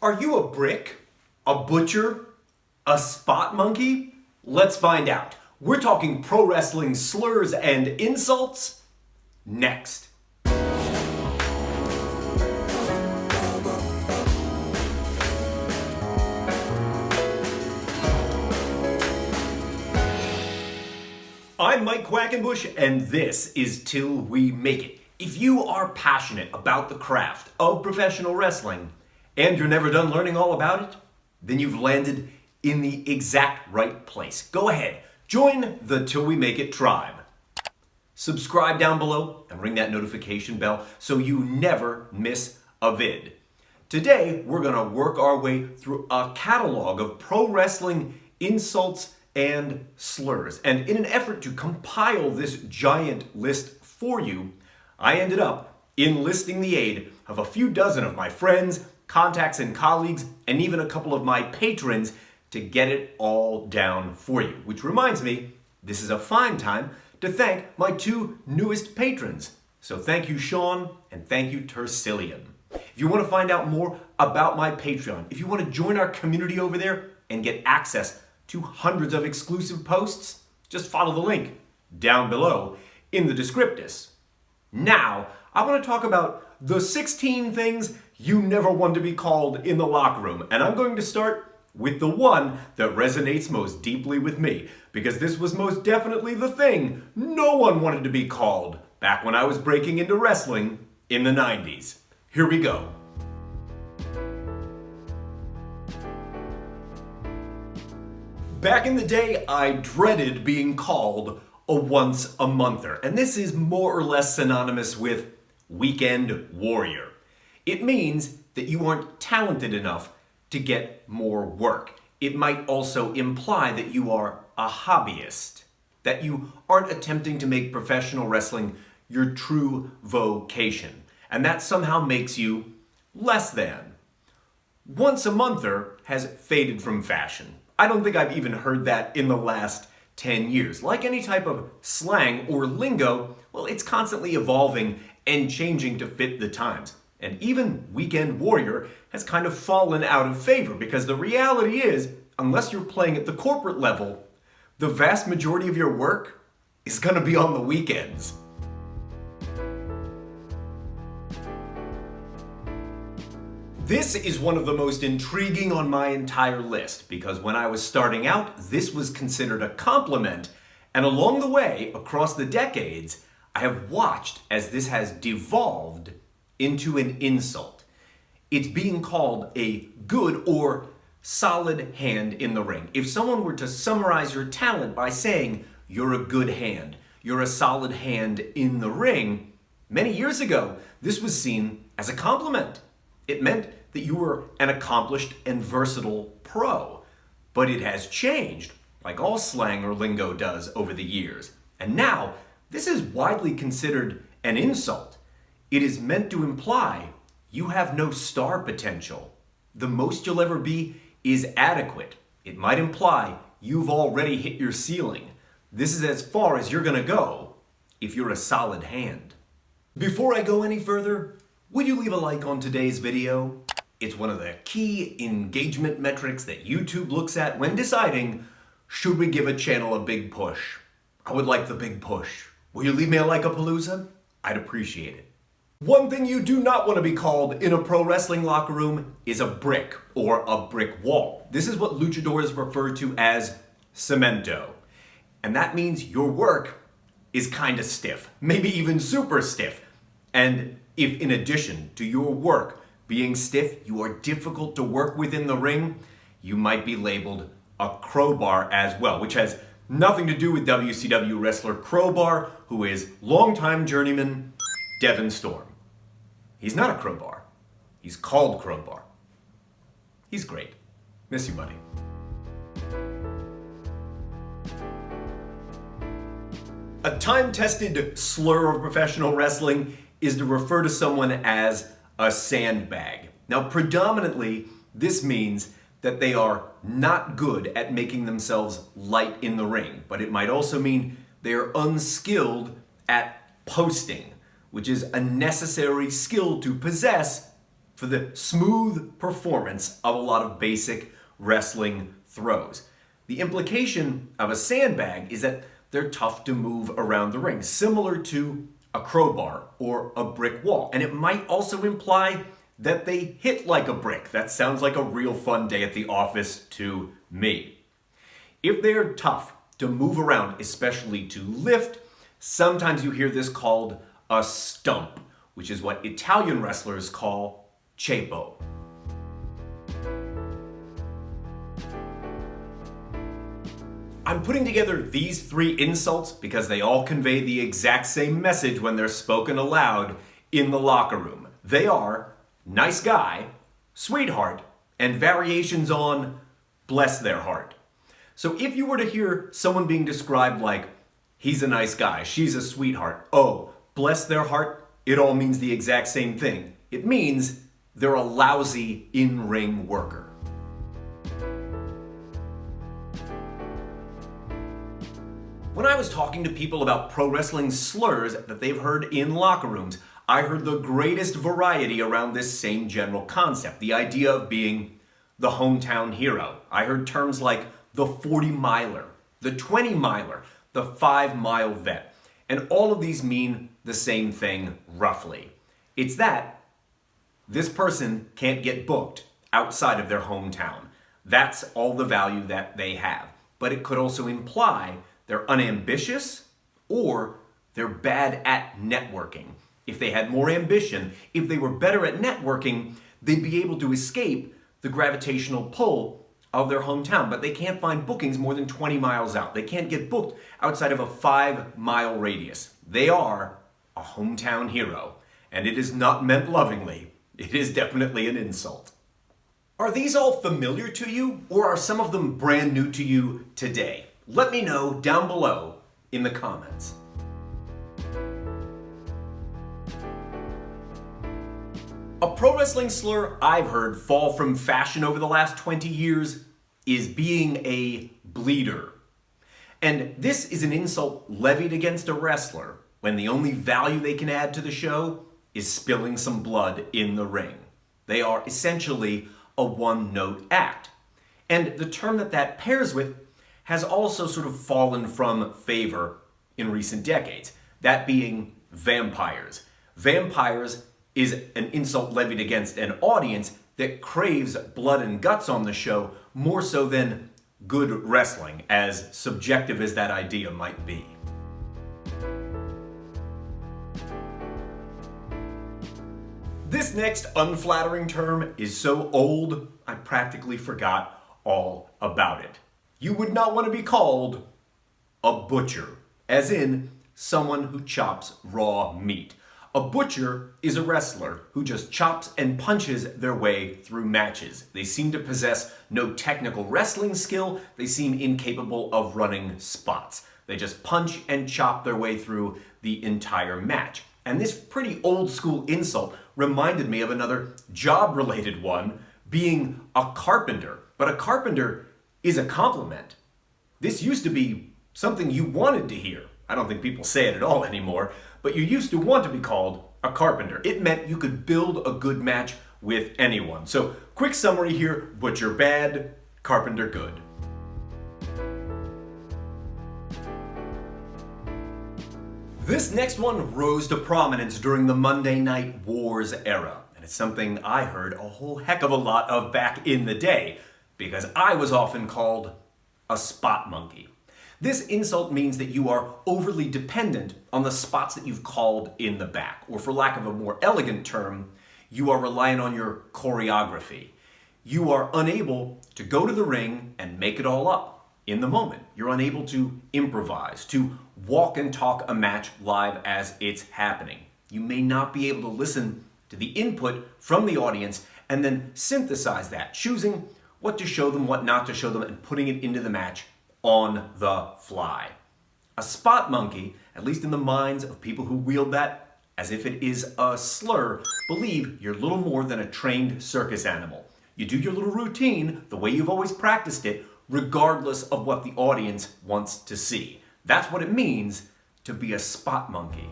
Are you a brick? A butcher? A spot monkey? Let's find out. We're talking pro wrestling slurs and insults next. I'm Mike Quackenbush, and this is Till We Make It. If you are passionate about the craft of professional wrestling, and you're never done learning all about it, then you've landed in the exact right place. Go ahead, join the Till We Make It tribe. Subscribe down below and ring that notification bell so you never miss a vid. Today, we're gonna work our way through a catalog of pro wrestling insults and slurs. And in an effort to compile this giant list for you, I ended up enlisting the aid of a few dozen of my friends, contacts, and colleagues, and even a couple of my patrons to get it all down for you. Which reminds me, this is a fine time to thank my two newest patrons. So thank you, Sean, and thank you, Tercillian. If you want to find out more about my Patreon, if you want to join our community over there and get access to hundreds of exclusive posts, just follow the link down below in the descriptus. Now, I want to talk about the 16 things you never want to be called in the locker room. And I'm going to start with the one that resonates most deeply with me, because this was most definitely the thing no one wanted to be called back when I was breaking into wrestling in the 90s. Here we go. Back in the day, I dreaded being called a once-a-monther, and this is more or less synonymous with weekend warrior. It means that you aren't talented enough to get more work. It might also imply that you are a hobbyist, that you aren't attempting to make professional wrestling your true vocation, and that somehow makes you less than. Once-a-monther has faded from fashion. I don't think I've even heard that in the last 10 years. Like any type of slang or lingo, well, it's constantly evolving and changing to fit the times. And even weekend warrior has kind of fallen out of favor, because the reality is, unless you're playing at the corporate level, the vast majority of your work is gonna be on the weekends. This is one of the most intriguing on my entire list, because when I was starting out, this was considered a compliment, and along the way, across the decades, I have watched as this has devolved into an insult. It's being called a good or solid hand in the ring. If someone were to summarize your talent by saying, you're a good hand, you're a solid hand in the ring, many years ago, this was seen as a compliment. It meant that you were an accomplished and versatile pro. But it has changed, like all slang or lingo does over the years. And now, this is widely considered an insult. It is meant to imply you have no star potential. The most you'll ever be is adequate. It might imply you've already hit your ceiling. This is as far as you're gonna go if you're a solid hand. Before I go any further, would you leave a like on today's video? It's one of the key engagement metrics that YouTube looks at when deciding, should we give a channel a big push? I would like the big push. Will you leave me a like-a-palooza? I'd appreciate it. One thing you do not want to be called in a pro wrestling locker room is a brick or a brick wall. This is what luchadors refer to as cemento. And that means your work is kind of stiff, maybe even super stiff. And if in addition to your work being stiff, you are difficult to work with in the ring, you might be labeled a crowbar as well, which has nothing to do with WCW wrestler Crowbar, who is longtime journeyman Devon Storm. He's not a crowbar. He's called Crowbar. He's great. Miss you, buddy. A time-tested slur of professional wrestling is to refer to someone as a sandbag. Now, predominantly, this means that they are not good at making themselves light in the ring, but it might also mean they are unskilled at posting, which is a necessary skill to possess for the smooth performance of a lot of basic wrestling throws. The implication of a sandbag is that they're tough to move around the ring, similar to a crowbar or a brick wall. And it might also imply that they hit like a brick. That sounds like a real fun day at the office to me. If they're tough to move around, especially to lift, sometimes you hear this called a stump, which is what Italian wrestlers call ceppo. I'm putting together these 3 insults because they all convey the exact same message when they're spoken aloud in the locker room. They are nice guy, sweetheart, and variations on bless their heart. So if you were to hear someone being described like, he's a nice guy, she's a sweetheart, oh, bless their heart, it all means the exact same thing. It means they're a lousy in-ring worker. When I was talking to people about pro wrestling slurs that they've heard in locker rooms, I heard the greatest variety around this same general concept, the idea of being the hometown hero. I heard terms like the 40-miler, the 20-miler, the 5-mile vet. And all of these mean the same thing roughly. It's that this person can't get booked outside of their hometown. That's all the value that they have. But it could also imply they're unambitious or they're bad at networking. If they had more ambition, if they were better at networking, they'd be able to escape the gravitational pull of their hometown. But they can't find bookings more than 20 miles out. They can't get booked outside of a 5-mile radius. They are a hometown hero. And it is not meant lovingly. It is definitely an insult. Are these all familiar to you, or are some of them brand new to you today? Let me know down below in the comments. A pro wrestling slur I've heard fall from fashion over the last 20 years is being a bleeder. And this is an insult levied against a wrestler when the only value they can add to the show is spilling some blood in the ring. They are essentially a one-note act. And the term that pairs with has also sort of fallen from favor in recent decades, that being vampires. Vampires is an insult levied against an audience that craves blood and guts on the show more so than good wrestling, as subjective as that idea might be. This next unflattering term is so old, I practically forgot all about it. You would not want to be called a butcher, as in someone who chops raw meat. A butcher is a wrestler who just chops and punches their way through matches. They seem to possess no technical wrestling skill. They seem incapable of running spots. They just punch and chop their way through the entire match. And this pretty old school insult reminded me of another job-related one, being a carpenter. But a carpenter is a compliment. This used to be something you wanted to hear. I don't think people say it at all anymore, but you used to want to be called a carpenter. It meant you could build a good match with anyone. So, quick summary here: butcher bad, carpenter good. This next one rose to prominence during the Monday Night Wars era, and it's something I heard a whole heck of a lot of back in the day, because I was often called a spot monkey. This insult means that you are overly dependent on the spots that you've called in the back, or for lack of a more elegant term, you are reliant on your choreography. You are unable to go to the ring and make it all up in the moment. You're unable to improvise, to walk and talk a match live as it's happening. You may not be able to listen to the input from the audience and then synthesize that, choosing what to show them, what not to show them, and putting it into the match on the fly. A spot monkey, at least in the minds of people who wield that as if it is a slur, believe you're little more than a trained circus animal. You do your little routine the way you've always practiced it, regardless of what the audience wants to see. That's what it means to be a spot monkey.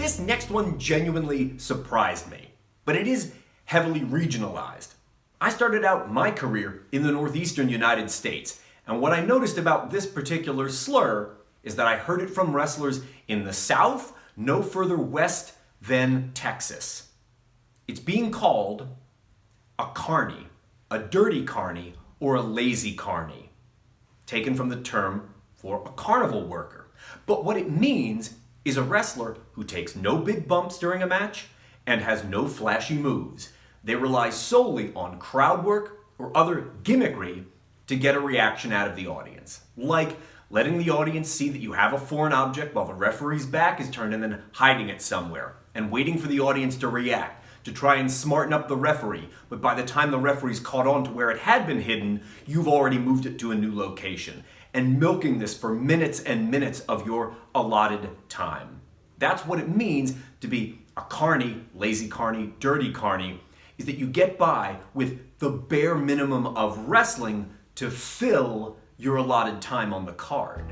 This next one genuinely surprised me, but it is heavily regionalized. I started out my career in the northeastern United States, and what I noticed about this particular slur is that I heard it from wrestlers in the South, no further west than Texas. It's being called a carny, a dirty carny, or a lazy carny, taken from the term for a carnival worker. But what it means is a wrestler who takes no big bumps during a match and has no flashy moves. They rely solely on crowd work or other gimmickry to get a reaction out of the audience, like letting the audience see that you have a foreign object while the referee's back is turned and then hiding it somewhere and waiting for the audience to react, to try and smarten up the referee. But by the time the referee's caught on to where it had been hidden, you've already moved it to a new location, and milking this for minutes and minutes of your allotted time. That's what it means to be a carny, lazy carny, dirty carny, is that you get by with the bare minimum of wrestling to fill your allotted time on the card.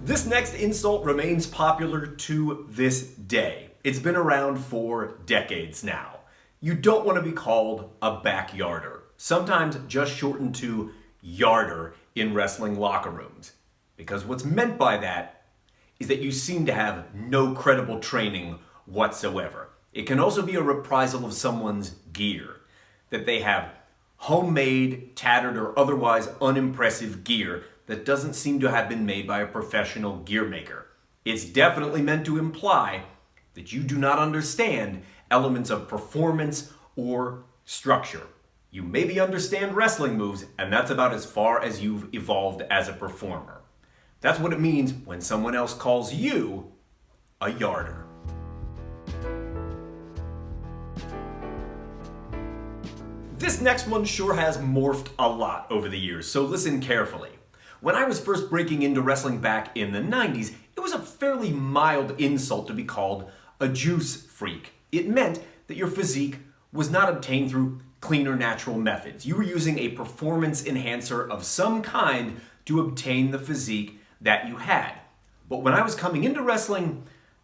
This next insult remains popular to this day. It's been around for decades now. You don't want to be called a backyarder, sometimes just shortened to yarder in wrestling locker rooms. Because what's meant by that is that you seem to have no credible training whatsoever. It can also be a reprisal of someone's gear, that they have homemade, tattered, or otherwise unimpressive gear that doesn't seem to have been made by a professional gear maker. It's definitely meant to imply that you do not understand elements of performance or structure. You maybe understand wrestling moves, and that's about as far as you've evolved as a performer. That's what it means when someone else calls you a yarder. This next one sure has morphed a lot over the years, so listen carefully. When I was first breaking into wrestling back in the 90s, it was a fairly mild insult to be called a juice freak. It meant that your physique was not obtained through clean or natural methods. You were using a performance enhancer of some kind to obtain the physique that you had. But when I was coming into wrestling,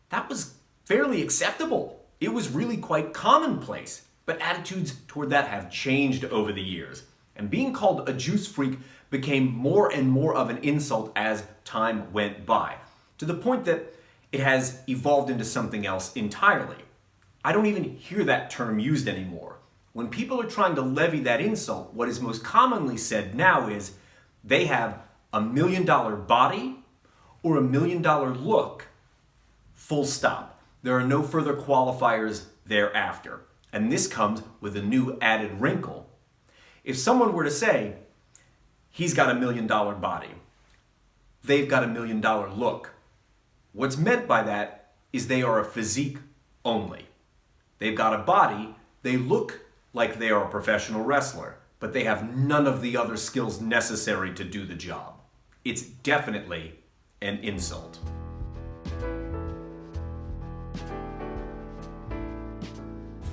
that was fairly acceptable. It was really quite commonplace. But attitudes toward that have changed over the years. And being called a juice freak became more and more of an insult as time went by, to the point that it has evolved into something else entirely. I don't even hear that term used anymore. When people are trying to levy that insult, what is most commonly said now is they have $1 million body or $1 million look, full stop. There are no further qualifiers thereafter. And this comes with a new added wrinkle. If someone were to say, he's got $1 million body, they've got $1 million look, what's meant by that is they are a physique only. They've got a body, they look like they are a professional wrestler, but they have none of the other skills necessary to do the job. It's definitely an insult.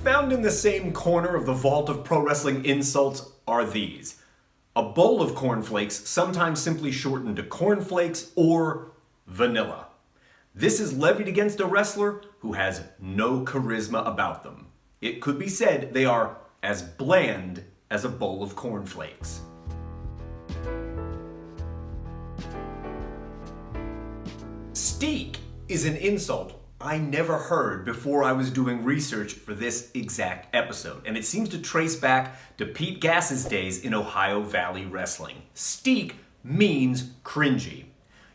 Found in the same corner of the vault of pro wrestling insults are these. A bowl of cornflakes, sometimes simply shortened to cornflakes or vanilla. This is levied against a wrestler who has no charisma about them. It could be said they are as bland as a bowl of cornflakes. Steak is an insult I never heard before I was doing research for this exact episode, and it seems to trace back to Pete Gass's days in Ohio Valley Wrestling. Steak means cringy.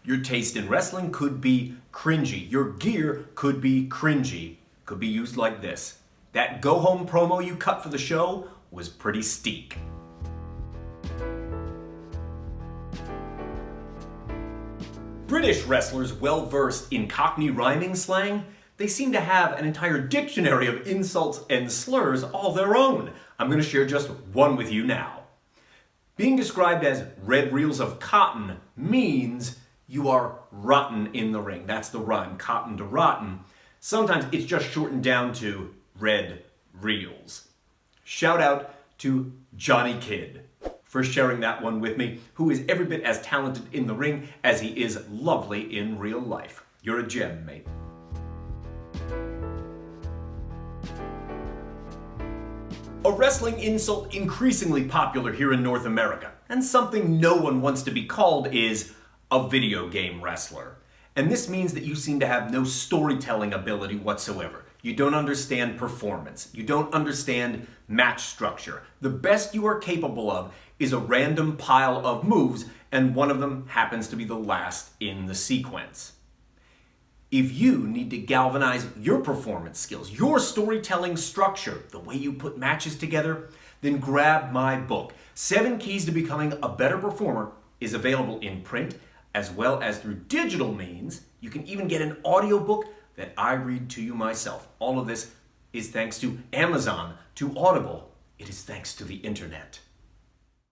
Your taste in wrestling could be cringy. Your gear could be cringy. Could be used like this. That go-home promo you cut for the show was pretty steak. British wrestlers well-versed in Cockney rhyming slang, they seem to have an entire dictionary of insults and slurs all their own. I'm going to share just one with you now. Being described as red reels of cotton means you are rotten in the ring. That's the rhyme, cotton to rotten. Sometimes it's just shortened down to red reels. Shout out to Johnny Kidd for sharing that one with me, who is every bit as talented in the ring as he is lovely in real life. You're a gem, mate. A wrestling insult increasingly popular here in North America, and something no one wants to be called, is a video game wrestler. And this means that you seem to have no storytelling ability whatsoever. You don't understand performance. You don't understand match structure. The best you are capable of is a random pile of moves, and one of them happens to be the last in the sequence. If you need to galvanize your performance skills, your storytelling structure, the way you put matches together, then grab my book. 7 Keys to Becoming a Better Performer is available in print as well as through digital means. You can even get an audiobook that I read to you myself. All of this is thanks to Amazon, to Audible. It is thanks to the internet.